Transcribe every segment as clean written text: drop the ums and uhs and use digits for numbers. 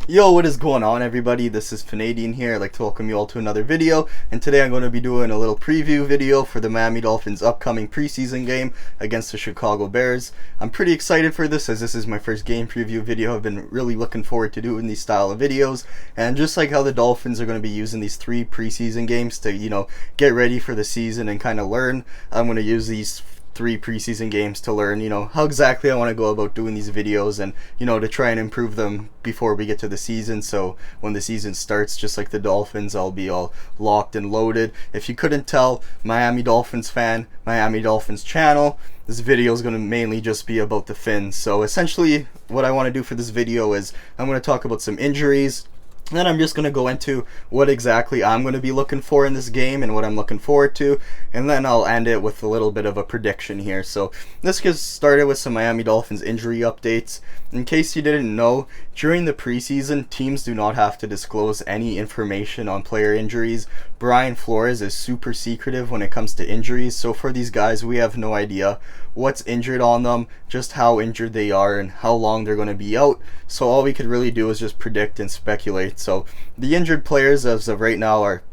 Yo, what is going on, everybody? This is Fanadian here. I'd like to welcome you all to another video, and today I'm going to be doing a little preview video for the Miami Dolphins upcoming preseason game against the Chicago Bears. I'm pretty excited for this as this is my first game preview video. I've been really looking forward to doing these style of videos, and just like how the Dolphins are going to be using these 3 preseason games to, get ready for the season and kind of learn, I'm going to use these 3 preseason games to learn, how exactly I want to go about doing these videos and, to try and improve them before we get to the season. So when the season starts, just like the Dolphins, I'll be all locked and loaded. If you couldn't tell, Miami Dolphins fan, Miami Dolphins channel. This video is going to mainly just be about the Fins. So essentially what I want to do for this video is I'm going to talk about some injuries. Then I'm just going to go into what exactly I'm going to be looking for in this game and what I'm looking forward to, and then I'll end it with a little bit of a prediction here. So let's get started with some Miami Dolphins injury updates. In case you didn't know, during the preseason, teams do not have to disclose any information on player injuries. Brian Flores is super secretive when it comes to injuries, so for these guys we have no idea what's injured on them, just how injured they are and how long they're going to be out. So all we could really do is just predict and speculate. So the injured players as of right now are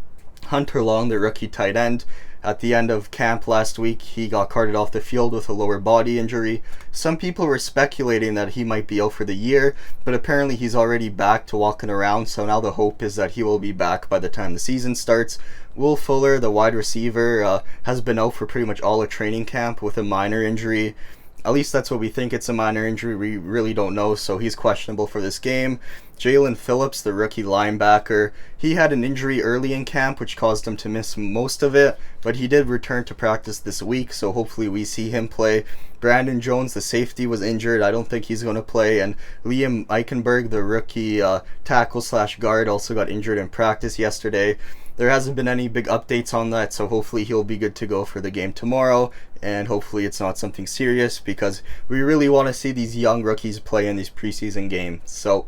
Hunter Long, the rookie tight end. At the end of camp last week, he got carted off the field with a lower body injury. Some people were speculating that he might be out for the year, but apparently he's already back to walking around, so now the hope is that he will be back by the time the season starts. Will Fuller, the wide receiver, has been out for pretty much all of training camp with a minor injury. At least that's what we think. It's a minor injury. We really don't know, so he's questionable for this game. Jalen Phillips, the rookie linebacker, he had an injury early in camp which caused him to miss most of it, but he did return to practice this week, so hopefully we see him play. Brandon Jones, the safety, was injured. I don't think he's going to play. And Liam Eichenberg, the rookie tackle/guard, also got injured in practice yesterday. There hasn't been any big updates on that, so hopefully he'll be good to go for the game tomorrow, and hopefully it's not something serious because we really want to see these young rookies play in these preseason games. So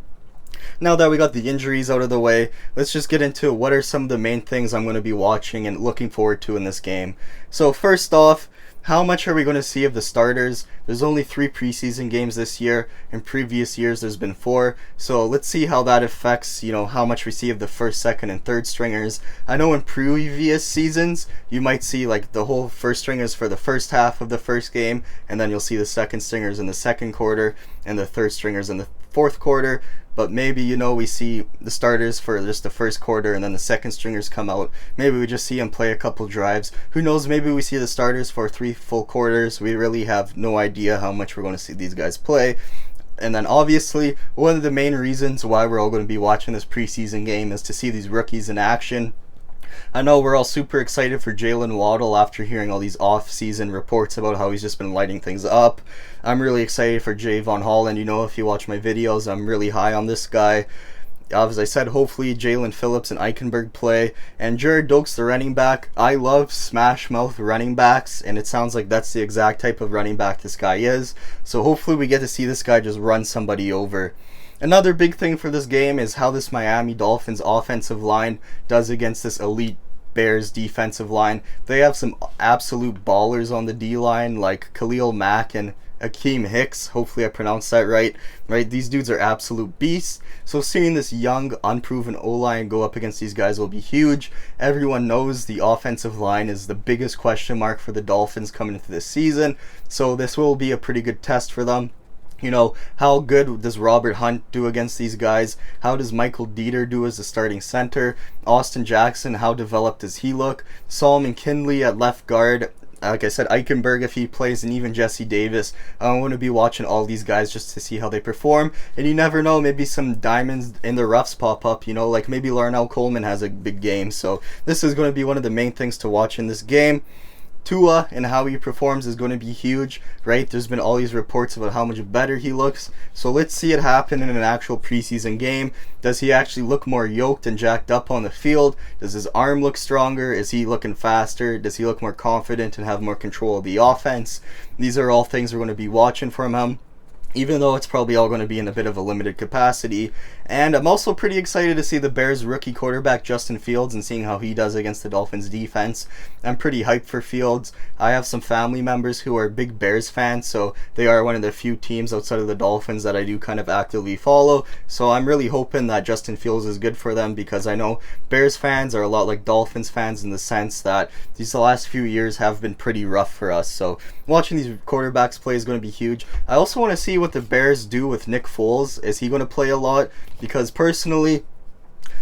now that we got the injuries out of the way, let's just get into what are some of the main things I'm going to be watching and looking forward to in this game. So first off, how much are we going to see of the starters? There's only 3 preseason games this year. In previous years there's been 4. So let's see how that affects, how much we see of the first, second, and third stringers. I know in previous seasons you might see like the whole first stringers for the first half of the first game, and then you'll see the second stringers in the second quarter and the third stringers in the fourth quarter. But maybe, we see the starters for just the first quarter and then the second stringers come out. Maybe we just see them play a couple drives. Who knows, maybe we see the starters for 3 full quarters. We really have no idea how much we're going to see these guys play. And then obviously, one of the main reasons why we're all going to be watching this preseason game is to see these rookies in action. I know we're all super excited for Jalen Waddle after hearing all these off-season reports about how he's just been lighting things up. I'm really excited for Javon Holland. If you watch my videos, I'm really high on this guy. As I said, hopefully Jalen Phillips and Eichenberg play. And Jared Dokes, the running back. I love smash mouth running backs, and it sounds like that's the exact type of running back this guy is. So hopefully we get to see this guy just run somebody over. Another big thing for this game is how this Miami Dolphins offensive line does against this elite Bears defensive line. They have some absolute ballers on the D-line like Khalil Mack and Akeem Hicks. Hopefully I pronounced that right. These dudes are absolute beasts. So seeing this young, unproven O-line go up against these guys will be huge. Everyone knows the offensive line is the biggest question mark for the Dolphins coming into this season. So this will be a pretty good test for them. How good does Robert Hunt do against these guys? How does Michael Dieter do as the starting center? Austin Jackson, how developed does he look? Solomon Kindley at left guard. Like I said, Eichenberg if he plays, and even Jesse Davis. I want to be watching all these guys just to see how they perform. And you never know, maybe some diamonds in the roughs pop up, like maybe Larnell Coleman has a big game. So this is going to be one of the main things to watch in this game. Tua and how he performs is going to be huge, There's been all these reports about how much better he looks. So let's see it happen in an actual preseason game. Does he actually look more yoked and jacked up on the field? Does his arm look stronger? Is he looking faster? Does he look more confident and have more control of the offense? These are all things we're going to be watching from him. even though it's probably all going to be in a bit of a limited capacity. And I'm also pretty excited to see the Bears rookie quarterback Justin Fields and seeing how he does against the Dolphins defense. I'm pretty hyped for Fields. I have some family members who are big Bears fans, so they are one of the few teams outside of the Dolphins that I do kind of actively follow. So I'm really hoping that Justin Fields is good for them, because I know Bears fans are a lot like Dolphins fans in the sense that these last few years have been pretty rough for us. So watching these quarterbacks play is going to be huge. I also want to see what the Bears do with Nick Foles. Is he going to play a lot? Because personally,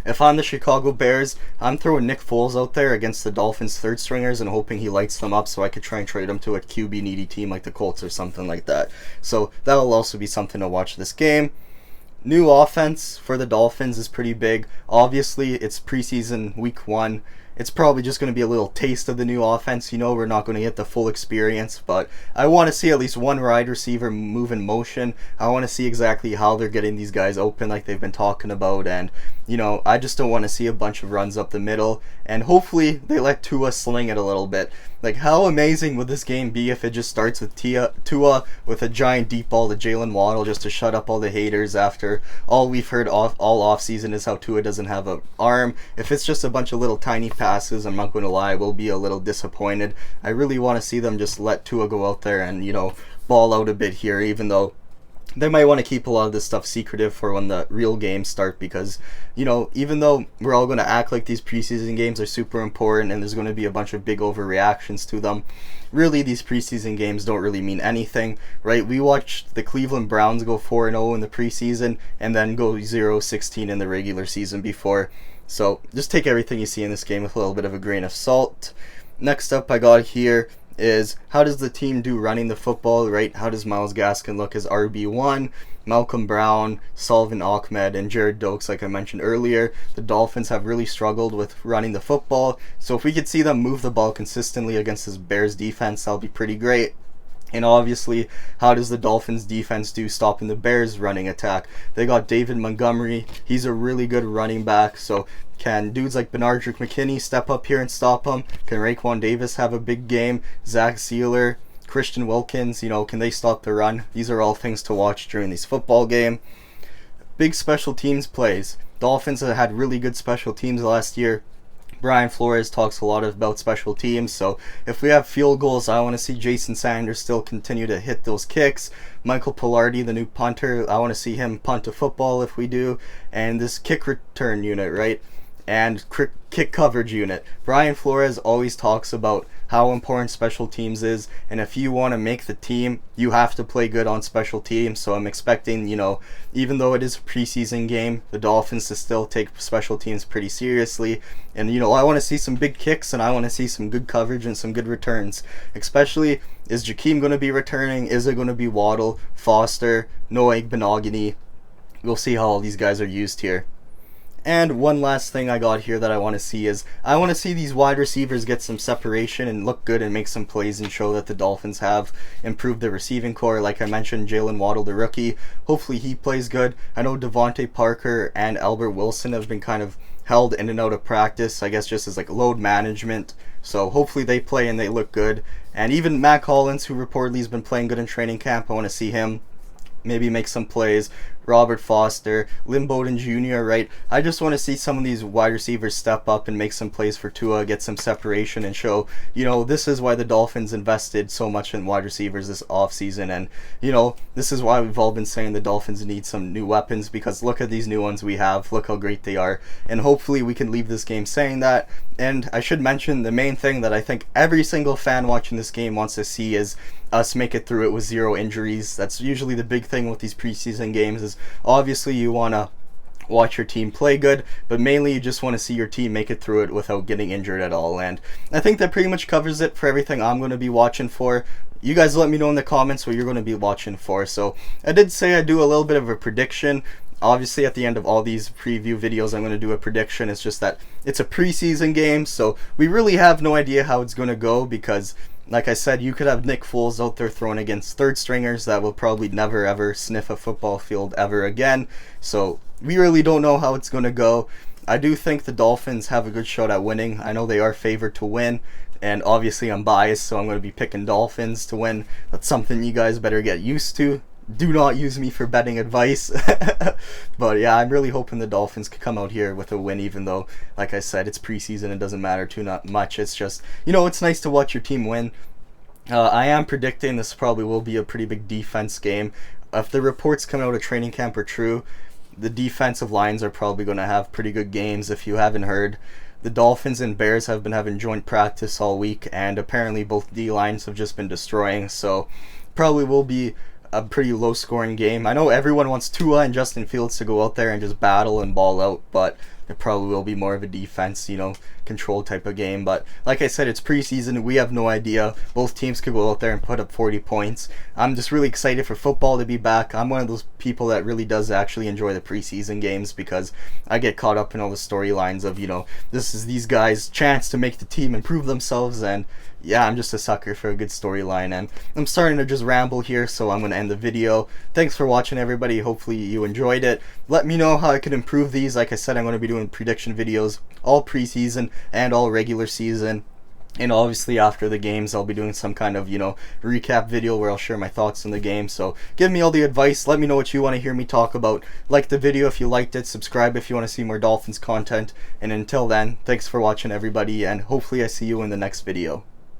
if I'm the Chicago Bears, I'm throwing Nick Foles out there against the Dolphins third stringers and hoping he lights them up so I could try and trade him to a QB needy team like the Colts or something like that. So that will also be something to watch this game. New offense for the Dolphins is pretty big. Obviously, it's preseason week 1. It's probably just going to be a little taste of the new offense. You know, we're not going to get the full experience, but I want to see at least one wide receiver move in motion. I want to see exactly how they're getting these guys open like they've been talking about, and you know, I just don't want to see a bunch of runs up the middle, and hopefully they let Tua sling it a little bit. Like, how amazing would this game be if it just starts with Tua with a giant deep ball to Jalen Waddle just to shut up all the haters after all we've heard all offseason is how Tua doesn't have an arm. If it's just a bunch of little tiny passes, I'm not going to lie, we'll be a little disappointed. I really want to see them just let Tua go out there and, you know, ball out a bit here, even though they might want to keep a lot of this stuff secretive for when the real games start, because, you know, even though we're all going to act like these preseason games are super important and there's going to be a bunch of big overreactions to them, really these preseason games don't really mean anything, right? We watched the Cleveland Browns go 4-0 in the preseason and then go 0-16 in the regular season before. So just take everything you see in this game with a little bit of a grain of salt. Next up I got here is, how does the team do running the football, right? How does Myles Gaskin look as RB1? Malcolm Brown, Sullivan Ahmed, and Jared Dokes, like I mentioned earlier. The Dolphins have really struggled with running the football, so if we could see them move the ball consistently against this Bears defense, that'll be pretty great. And obviously, how does the Dolphins defense do stopping the Bears running attack? They got David Montgomery. He's a really good running back. So can dudes like Benardrick McKinney step up here and stop him? Can Raekwon Davis have a big game? Zach Sealer, Christian Wilkins, you know, can they stop the run? These are all things to watch during this football game. Big special teams plays. Dolphins have had really good special teams last year. Brian Flores talks a lot about special teams, so if we have field goals, I want to see Jason Sanders still continue to hit those kicks. Michael Pilardi, the new punter, I want to see him punt a football if we do. And this kick return unit, right? And kick coverage unit. Brian Flores always talks about how important special teams is, and if you want to make the team, you have to play good on special teams. So I'm expecting, you know, even though it is a preseason game, the Dolphins to still take special teams pretty seriously. And, you know, I want to see some big kicks, and I want to see some good coverage and some good returns. Especially, is Jakeem going to be returning? Is it going to be Waddle, Foster, Noah Benogany? We'll see how all these guys are used here. And one last thing I got here that I want to see is, I want to see these wide receivers get some separation and look good and make some plays and show that the Dolphins have improved their receiving core. Like I mentioned, Jalen Waddle, the rookie, hopefully he plays good. I know Devontae Parker and Albert Wilson have been kind of held in and out of practice, I guess just as like load management. So hopefully they play and they look good. And even Matt Collins, who reportedly has been playing good in training camp, I want to see him maybe make some plays. Robert Foster, Lynn Bowden Jr., right? I just want to see some of these wide receivers step up and make some plays for Tua, get some separation, and show, you know, this is why the Dolphins invested so much in wide receivers this offseason. And, you know, this is why we've all been saying the Dolphins need some new weapons, because look at these new ones we have. Look how great they are. And hopefully we can leave this game saying that. And I should mention the main thing that I think every single fan watching this game wants to see is us make it through it with 0 injuries. That's usually the big thing with these preseason games, is obviously you want to watch your team play good, but mainly you just want to see your team make it through it without getting injured at all. And I think that pretty much covers it for everything I'm going to be watching for. You guys let me know in the comments what you're going to be watching for. So I did say I'd do a little bit of a prediction. Obviously at the end of all these preview videos I'm going to do a prediction. It's just that it's a preseason game, so we really have no idea how it's going to go, because like I said, you could have Nick Foles out there throwing against third stringers that will probably never ever sniff a football field ever again. So we really don't know how it's going to go. I do think the Dolphins have a good shot at winning. I know they are favored to win, and obviously I'm biased, so I'm going to be picking Dolphins to win. That's something you guys better get used to. do not use me for betting advice. But yeah, I'm really hoping the Dolphins could come out here with a win, even though, like I said, it's preseason. It doesn't matter too not much. It's just, it's nice to watch your team win. I am predicting this probably will be a pretty big defense game. If the reports coming out of training camp are true, the defensive lines are probably going to have pretty good games. If you haven't heard, the Dolphins and Bears have been having joint practice all week, and apparently both D-lines have just been destroying, so probably will be a pretty low-scoring game. I know everyone wants Tua and Justin Fields to go out there and just battle and ball out, but it probably will be more of a defense, control type of game. But like I said, it's preseason. We have no idea. Both teams could go out there and put up 40 points. I'm just really excited for football to be back. I'm one of those people that really does actually enjoy the preseason games because I get caught up in all the storylines of, this is these guys' chance to make the team improve themselves, and yeah, I'm just a sucker for a good storyline. And I'm starting to just ramble here, so I'm going to end the video. Thanks for watching, everybody. Hopefully you enjoyed it. Let me know how I could improve these. Like I said, I'm going to be doing prediction videos all preseason and all regular season. And obviously after the games, I'll be doing some kind of, recap video where I'll share my thoughts on the game. So give me all the advice. Let me know what you want to hear me talk about. Like the video if you liked it. Subscribe if you want to see more Dolphins content. And until then, thanks for watching, everybody. And hopefully I see you in the next video.